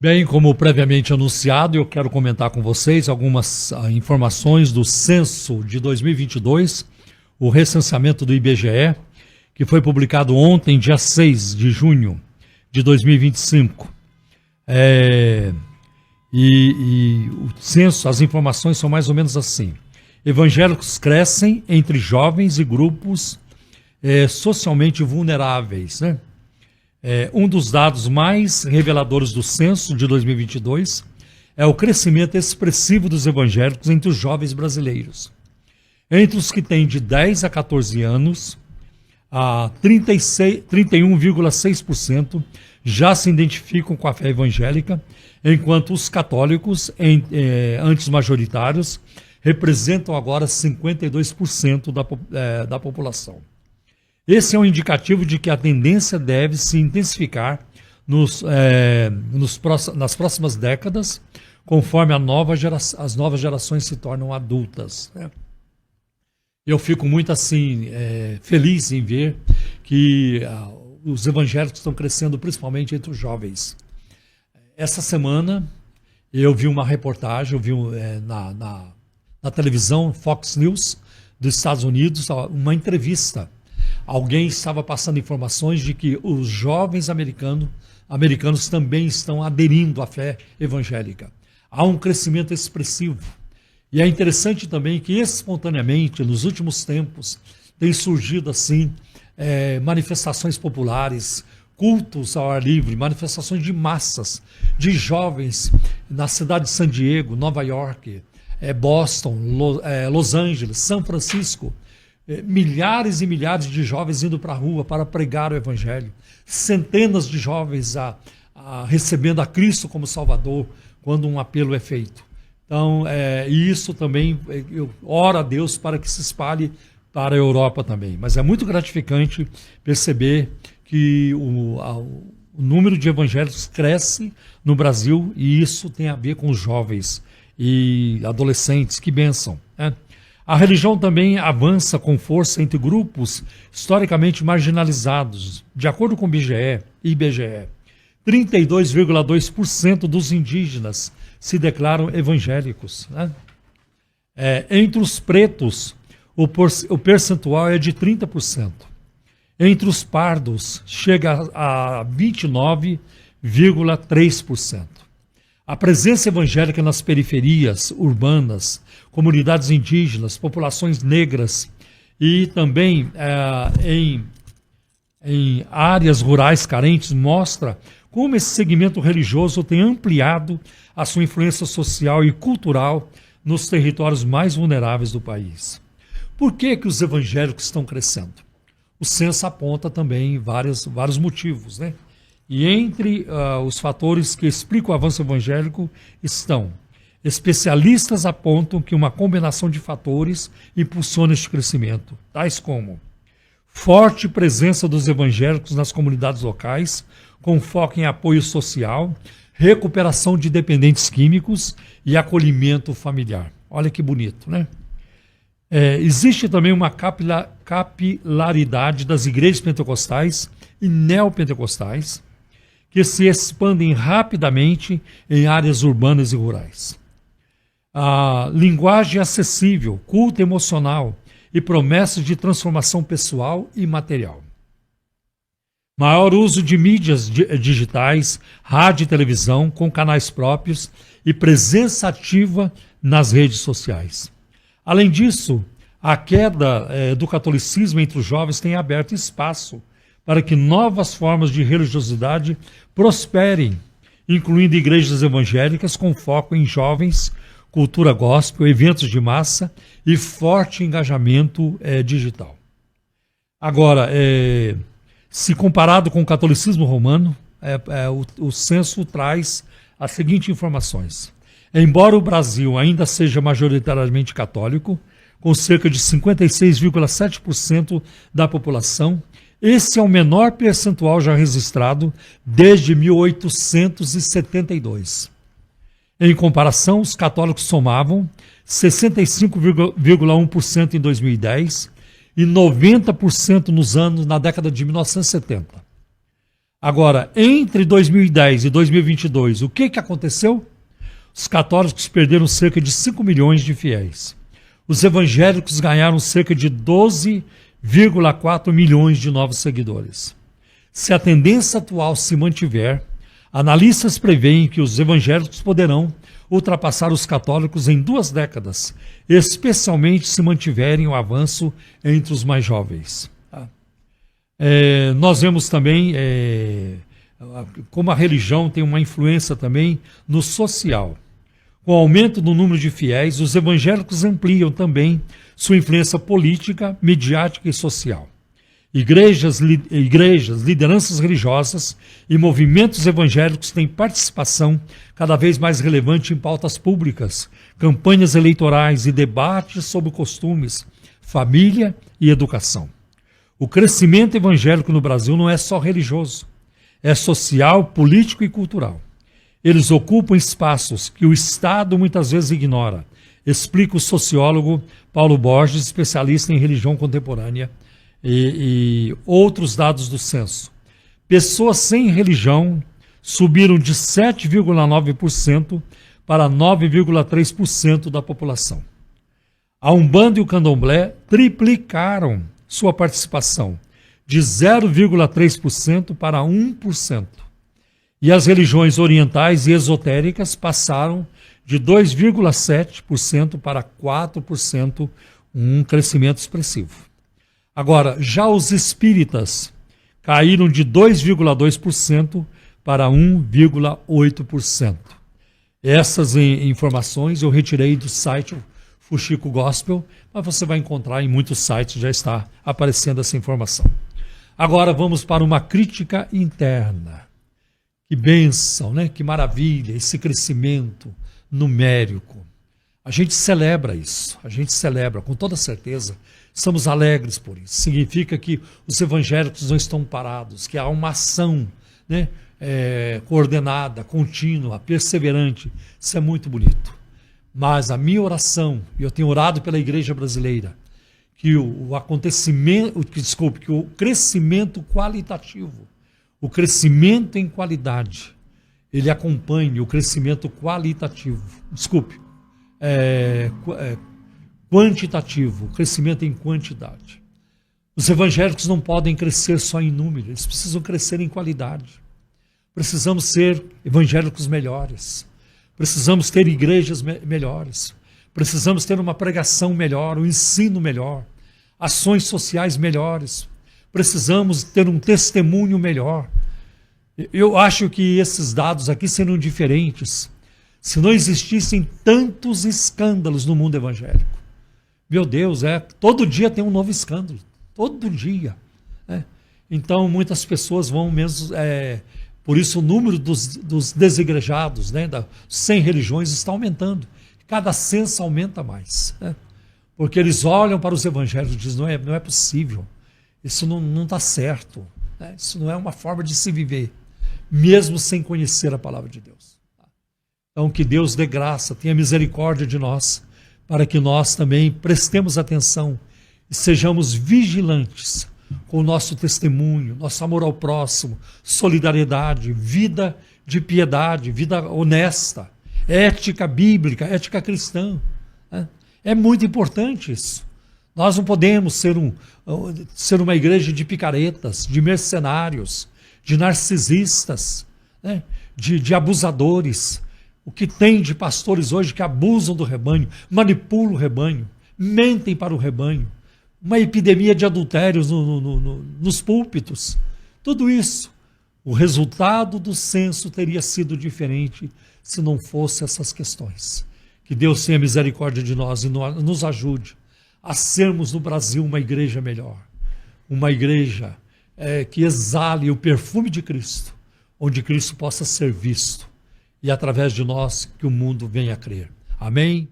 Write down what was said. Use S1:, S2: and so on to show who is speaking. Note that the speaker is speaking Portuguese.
S1: Bem, como previamente anunciado, eu quero comentar com vocês algumas informações do censo de 2022, o recenseamento do IBGE, que foi publicado ontem, dia 6 de junho de 2025. O censo, as informações são mais ou menos assim. Evangélicos crescem entre jovens e grupos socialmente vulneráveis, né? Um dos dados mais reveladores do censo de 2022 é o crescimento expressivo dos evangélicos entre os jovens brasileiros. Entre os que têm de 10 a 14 anos, 31,6% já se identificam com a fé evangélica, enquanto os católicos, antes majoritários, representam agora 52% da população. Esse é um indicativo de que a tendência deve se intensificar nas próximas décadas, conforme as novas gerações se tornam adultas, né? Eu fico muito feliz em ver que os evangélicos estão crescendo, principalmente entre os jovens. Essa semana eu vi uma reportagem, na televisão Fox News dos Estados Unidos, uma entrevista. Alguém estava passando informações de que os jovens americanos também estão aderindo à fé evangélica. Há um crescimento expressivo. E é interessante também que espontaneamente, nos últimos tempos, tem surgido manifestações populares, cultos ao ar livre, manifestações de massas, de jovens na cidade de San Diego, Nova York, Boston, Los Angeles, São Francisco. Milhares e milhares de jovens indo para a rua para pregar o evangelho, centenas de jovens recebendo a Cristo como Salvador quando um apelo é feito. Então, isso também, eu oro a Deus para que se espalhe para a Europa também. Mas é muito gratificante perceber que o número de evangélicos cresce no Brasil, e isso tem a ver com os jovens e adolescentes. Que bênção, né? A religião também avança com força entre grupos historicamente marginalizados. De acordo com o IBGE, 32,2% dos indígenas se declaram evangélicos, né? Entre os pretos, o percentual é de 30%. Entre os pardos, chega a 29,3%. A presença evangélica nas periferias urbanas, comunidades indígenas, populações negras e também em áreas rurais carentes mostra como esse segmento religioso tem ampliado a sua influência social e cultural nos territórios mais vulneráveis do país. Por que os evangélicos estão crescendo? O censo aponta também vários motivos, né? E entre os fatores que explicam o avanço evangélico estão: especialistas apontam que uma combinação de fatores impulsiona este crescimento, tais como forte presença dos evangélicos nas comunidades locais, com foco em apoio social, recuperação de dependentes químicos e acolhimento familiar. Olha que bonito, né? Existe também uma capilaridade das igrejas pentecostais e neopentecostais, que se expandem rapidamente em áreas urbanas e rurais. A linguagem acessível, culto emocional e promessas de transformação pessoal e material. Maior uso de mídias digitais, rádio e televisão, com canais próprios e presença ativa nas redes sociais. Além disso, a queda do catolicismo entre os jovens tem aberto espaço para que novas formas de religiosidade prosperem, incluindo igrejas evangélicas com foco em jovens, cultura gospel, eventos de massa e forte engajamento digital. Agora, se comparado com o catolicismo romano, o censo traz as seguintes informações. Embora o Brasil ainda seja majoritariamente católico, com cerca de 56,7% da população, esse é o menor percentual já registrado desde 1872. Em comparação, os católicos somavam 65,1% em 2010 e 90% na década de 1970. Agora, entre 2010 e 2022, o que aconteceu? Os católicos perderam cerca de 5 milhões de fiéis. Os evangélicos ganharam cerca de 12,4 milhões de novos seguidores. Se a tendência atual se mantiver, analistas preveem que os evangélicos poderão ultrapassar os católicos em 2 décadas, especialmente se mantiverem o avanço entre os mais jovens. Nós vemos também como a religião tem uma influência também no social. Com o aumento do número de fiéis, os evangélicos ampliam também sua influência política, midiática e social. Igrejas, lideranças religiosas e movimentos evangélicos têm participação cada vez mais relevante em pautas públicas, campanhas eleitorais e debates sobre costumes, família e educação. O crescimento evangélico no Brasil não é só religioso, é social, político e cultural. Eles ocupam espaços que o Estado muitas vezes ignora, explica o sociólogo Paulo Borges, especialista em religião contemporânea, e outros dados do censo. Pessoas sem religião subiram de 7,9% para 9,3% da população. A Umbanda e o Candomblé triplicaram sua participação, de 0,3% para 1%. E as religiões orientais e esotéricas passaram de 2,7% para 4%, um crescimento expressivo. Agora, já os espíritas caíram de 2,2% para 1,8%. Essas informações eu retirei do site Fuxico Gospel, mas você vai encontrar em muitos sites, já está aparecendo essa informação. Agora vamos para uma crítica interna. Que bênção, né? Que maravilha, esse crescimento numérico. A gente celebra isso, a gente celebra com toda certeza, estamos alegres por isso. Significa que os evangélicos não estão parados, que há uma ação, né, coordenada, contínua, perseverante. Isso é muito bonito. Mas a minha oração, e eu tenho orado pela igreja brasileira, que que o crescimento qualitativo, o crescimento em qualidade, ele acompanhe o crescimento quantitativo, crescimento em quantidade. Os evangélicos não podem crescer só em número, eles precisam crescer em qualidade. Precisamos ser evangélicos melhores, precisamos ter igrejas melhores, precisamos ter uma pregação melhor, um ensino melhor, ações sociais melhores, precisamos ter um testemunho melhor. Eu acho que esses dados aqui seriam diferentes se não existissem tantos escândalos no mundo evangélico. Meu Deus, todo dia tem um novo escândalo, todo dia. Então, muitas pessoas vão mesmo... por isso, o número dos desigrejados, sem religiões, está aumentando. Cada censo aumenta mais. Porque eles olham para os evangélicos e dizem, não é possível, isso não está certo, isso não é uma forma de se viver, mesmo sem conhecer a palavra de Deus. Então, que Deus dê graça, tenha misericórdia de nós, para que nós também prestemos atenção e sejamos vigilantes com o nosso testemunho, nosso amor ao próximo, solidariedade, vida de piedade, vida honesta, ética bíblica, ética cristã. É muito importante isso. Nós não podemos ser uma igreja de picaretas, de mercenários, de narcisistas, de abusadores. O que tem de pastores hoje que abusam do rebanho, manipulam o rebanho, mentem para o rebanho. Uma epidemia de adultérios nos púlpitos. Tudo isso. O resultado do censo teria sido diferente se não fosse essas questões. Que Deus tenha misericórdia de nós e nos ajude a sermos no Brasil uma igreja melhor. Uma igreja que exale o perfume de Cristo, onde Cristo possa ser visto. E através de nós que o mundo venha a crer. Amém?